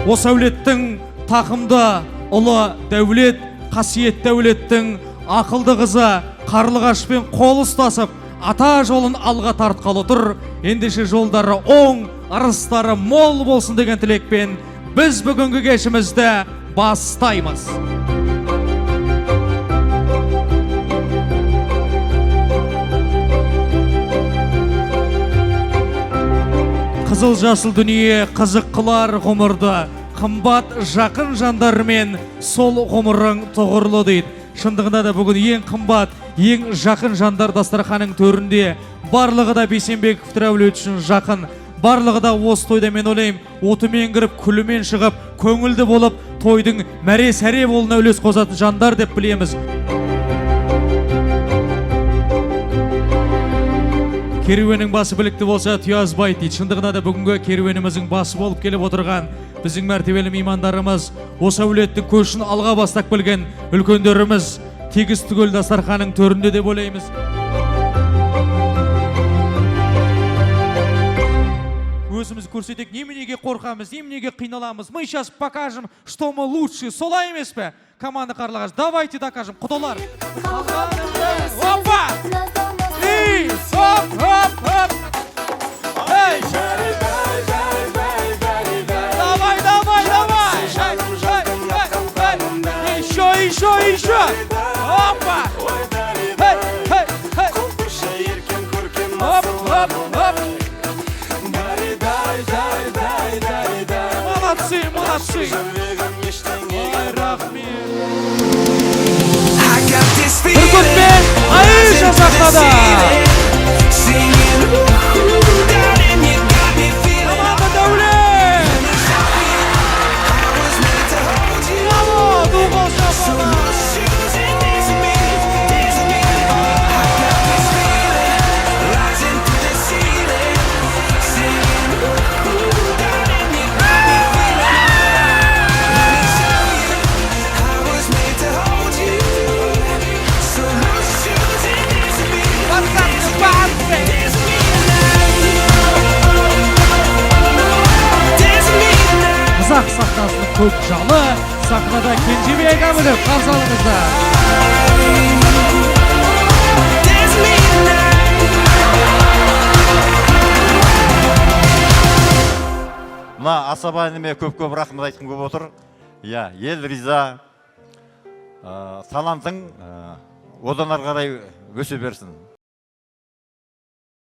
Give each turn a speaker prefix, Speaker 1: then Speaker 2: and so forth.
Speaker 1: осы әулеттің тақымда ұлы дәулет, қасиет дәулеттің ақылды қызы Қарлығашпен қол ұстасып, ата жолын алға тартқалы тұр. Ендеше жолдары оң, арыстары мол болсын деген тілекпен біз бүгінгі кешімізді бастаймыз. Қызыл жасыл дүние қызық қылар ғұмырды, қымбат жақын жандармен сол ғұмырың тұғырлы дейді. Шындығында да бүгін ең қымбат, ең жақын жандар дастарханың төрінде. Барлығы да Бейсенбековтер әулеті үшін жақын. Барлығы да осы тойда мен ойлаймын, отымен кіріп, күлімен шығып, көңілді болып, тойдың мәре-сәре болуына үлес қосатын жандар деп білеміз. Керуенің басы білікті болса, тұязбай дейді. Шындығында да бүгінгі керуеніміздің басы болып келіп отырған біздің мәртебелі меймандарымыз, осы әулеттің көшін алға бастап білген үлкендеріміз тегіс түгел дастарханың төрінде деп ойлаймыз. Өзіміз көрсетек, неменеге қорқамыз, неменеге қиналамыз. Мы сейчас покажем, что мы лучше. Солай емес пе? Команда Қарлығаш, давайте докажем. Құдалар. Опа! И хоп, хоп, хоп. Эй! Давай, давай, давай. Еще. Опа! Эй, эй, эй. Хоп, хоп, хоп. Молодцы. Ой, рахмет. Бүркітпен Аиша сахнада. Команда Дәулет. Браво, Дуғал Шапалар. Қазақ сахнасының көк жалы, сахнада Кенжебек Әміров, қарсы алыңыздар.
Speaker 2: Мына асаба әніме көп-көп рахмет айтқым көп отыр. Ел риза, талантың одан ары қарай өсе берсін.